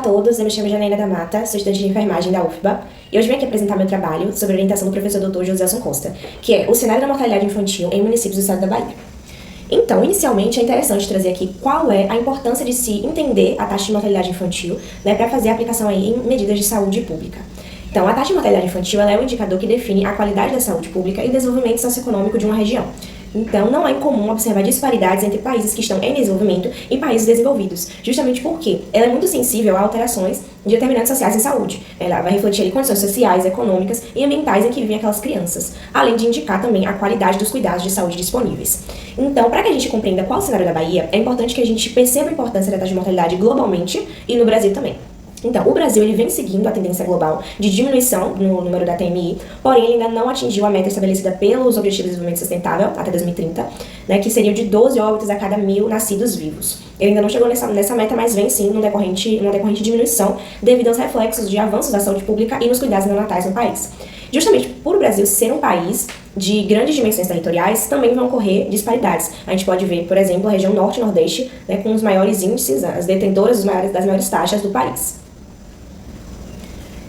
todos, eu me chamo Janaína da Mata, sou estudante de enfermagem da UFBA e hoje vim aqui apresentar meu trabalho sobre a orientação do professor Dr. Joselson Costa, que é o cenário da mortalidade infantil em municípios do estado da Bahia. Então, inicialmente, é interessante trazer aqui qual é a importância de se entender a taxa de mortalidade infantil, para fazer a aplicação aí em medidas de saúde pública. Então, a taxa de mortalidade infantil ela é um indicador que define a qualidade da saúde pública e o desenvolvimento socioeconômico de uma região. Então, não é incomum observar disparidades entre países que estão em desenvolvimento e países desenvolvidos, justamente porque ela é muito sensível a alterações de determinantes sociais em saúde. Ela vai refletir ali condições sociais, econômicas e ambientais em que vivem aquelas crianças, além de indicar também a qualidade dos cuidados de saúde disponíveis. Então, para que a gente compreenda qual é o cenário da Bahia, é importante que a gente perceba a importância da taxa de mortalidade globalmente e no Brasil também. Então, o Brasil ele vem seguindo a tendência global de diminuição no número da TMI, porém ele ainda não atingiu a meta estabelecida pelos Objetivos de Desenvolvimento Sustentável até 2030, que seria de 12 óbitos a cada 1.000 nascidos vivos. Ele ainda não chegou nessa meta, mas vem sim numa decorrente diminuição devido aos reflexos de avanços da saúde pública e nos cuidados neonatais no país. Justamente por o Brasil ser um país de grandes dimensões territoriais, também vão ocorrer disparidades. A gente pode ver, por exemplo, a região norte e nordeste, com os maiores índices, as detentoras das maiores taxas do país.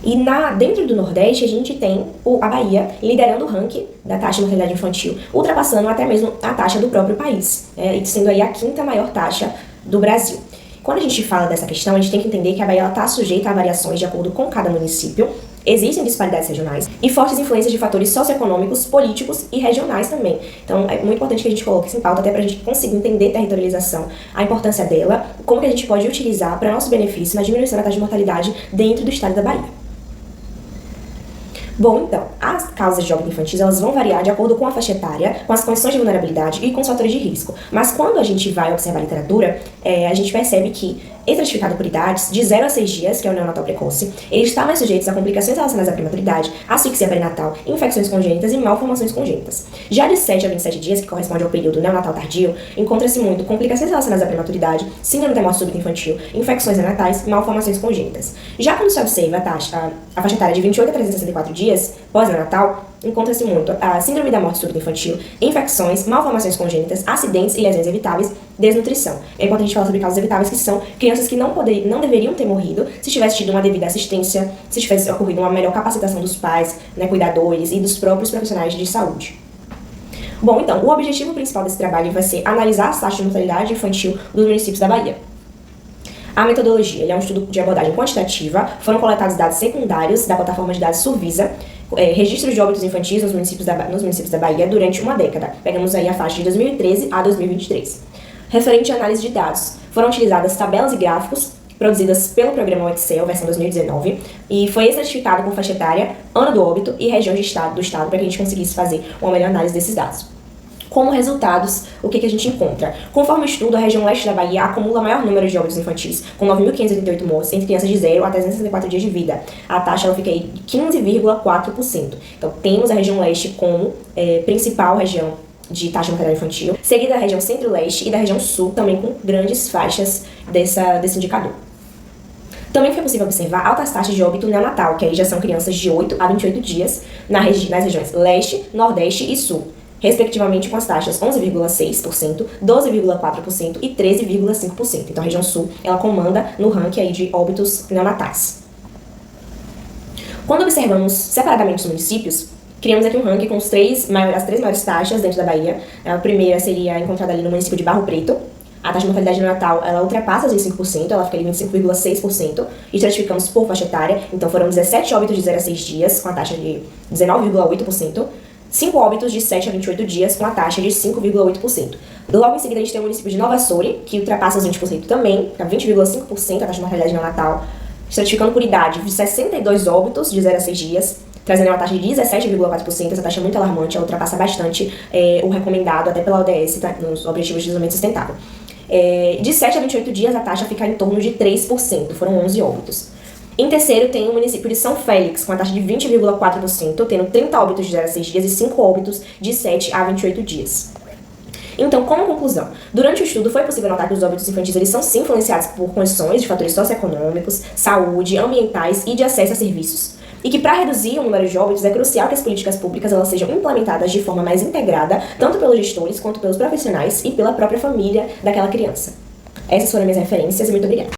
E dentro do Nordeste, a gente tem a Bahia liderando o ranking da taxa de mortalidade infantil, ultrapassando até mesmo a taxa do próprio país, e sendo aí a quinta maior taxa do Brasil. Quando a gente fala dessa questão, a gente tem que entender que a Bahia está sujeita a variações de acordo com cada município, existem disparidades regionais e fortes influências de fatores socioeconômicos, políticos e regionais também. Então, é muito importante que a gente coloque isso em pauta, até para a gente conseguir entender a territorialização, a importância dela, como que a gente pode utilizar para nosso benefício na diminuição da taxa de mortalidade dentro do estado da Bahia. Bom, então, as causas de óbito infantis elas vão variar de acordo com a faixa etária, com as condições de vulnerabilidade e com os fatores de risco. Mas quando a gente vai observar a literatura, a gente percebe que, estratificado por idades, de 0 a 6 dias, que é o neonatal precoce, eles estão mais sujeitos a complicações relacionadas à prematuridade, asfixia perinatal, infecções congênitas e malformações congênitas. Já de 7 a 27 dias, que corresponde ao período neonatal tardio, encontra-se muito complicações relacionadas à prematuridade, síndrome da morte súbita infantil, infecções neonatais e malformações congênitas. Já quando se observa a faixa etária de 28 a 364 dias, pós-neonatal, encontra-se muito a síndrome da morte súbita infantil, infecções, malformações congênitas, acidentes e lesões evitáveis, desnutrição. É importante a gente falar sobre causas evitáveis, que são crianças que não deveriam ter morrido se tivesse tido uma devida assistência, se tivesse ocorrido uma melhor capacitação dos pais, cuidadores e dos próprios profissionais de saúde. Bom, então, o objetivo principal desse trabalho vai ser analisar as taxas de mortalidade infantil dos municípios da Bahia. A metodologia é um estudo de abordagem quantitativa, foram coletados dados secundários da plataforma de dados Survisa, registros de óbitos infantis nos municípios da Bahia durante uma década. Pegamos aí a faixa de 2013 a 2023. Referente à análise de dados, foram utilizadas tabelas e gráficos produzidas pelo programa Excel, versão 2019, e foi estratificado por faixa etária, ano do óbito e região do estado, para que a gente conseguisse fazer uma melhor análise desses dados. Como resultados, o que a gente encontra? Conforme o estudo, a região leste da Bahia acumula maior número de óbitos infantis, com 9.588 mortes entre crianças de 0 a 364 dias de vida. A taxa ela fica aí de 15,4%. Então, temos a região leste como principal região de taxa de mortalidade infantil, seguida da região centro-leste e da região sul, também com grandes faixas desse indicador. Também foi possível observar altas taxas de óbito neonatal, que aí já são crianças de 8 a 28 dias, nas regiões leste, nordeste e sul, respectivamente com as taxas 11,6%, 12,4% e 13,5%. Então, a região sul, ela comanda no ranking aí de óbitos neonatais. Quando observamos separadamente os municípios, criamos aqui um ranking com as três maiores taxas dentro da Bahia. A primeira seria encontrada ali no município de Barro Preto. A taxa de mortalidade neonatal, ela ultrapassa os 25%, ela fica ali em 25,6%, e estratificamos por faixa etária, então foram 17 óbitos de 0 a 6 dias, com a taxa de 19,8%, 5 óbitos de 7 a 28 dias, com a taxa de 5,8%. Logo em seguida, a gente tem o município de Nova Soure, que ultrapassa os 20% também, fica 20,5% a taxa de mortalidade neonatal, estratificando por idade de 62 óbitos de 0 a 6 dias, trazendo uma taxa de 17,4%, essa taxa é muito alarmante, ela ultrapassa bastante o recomendado até pela ODS, nos Objetivos de Desenvolvimento Sustentável. De 7 a 28 dias, a taxa fica em torno de 3%, foram 11 óbitos. Em terceiro, tem o município de São Félix, com a taxa de 20,4%, tendo 30 óbitos de 0 a 6 dias e 5 óbitos de 7 a 28 dias. Então, como conclusão, durante o estudo foi possível notar que os óbitos infantis eles são sim influenciados por condições de fatores socioeconômicos, saúde, ambientais e de acesso a serviços. E que para reduzir o número de óbitos é crucial que as políticas públicas elas sejam implementadas de forma mais integrada, tanto pelos gestores quanto pelos profissionais e pela própria família daquela criança. Essas foram minhas referências e muito obrigada.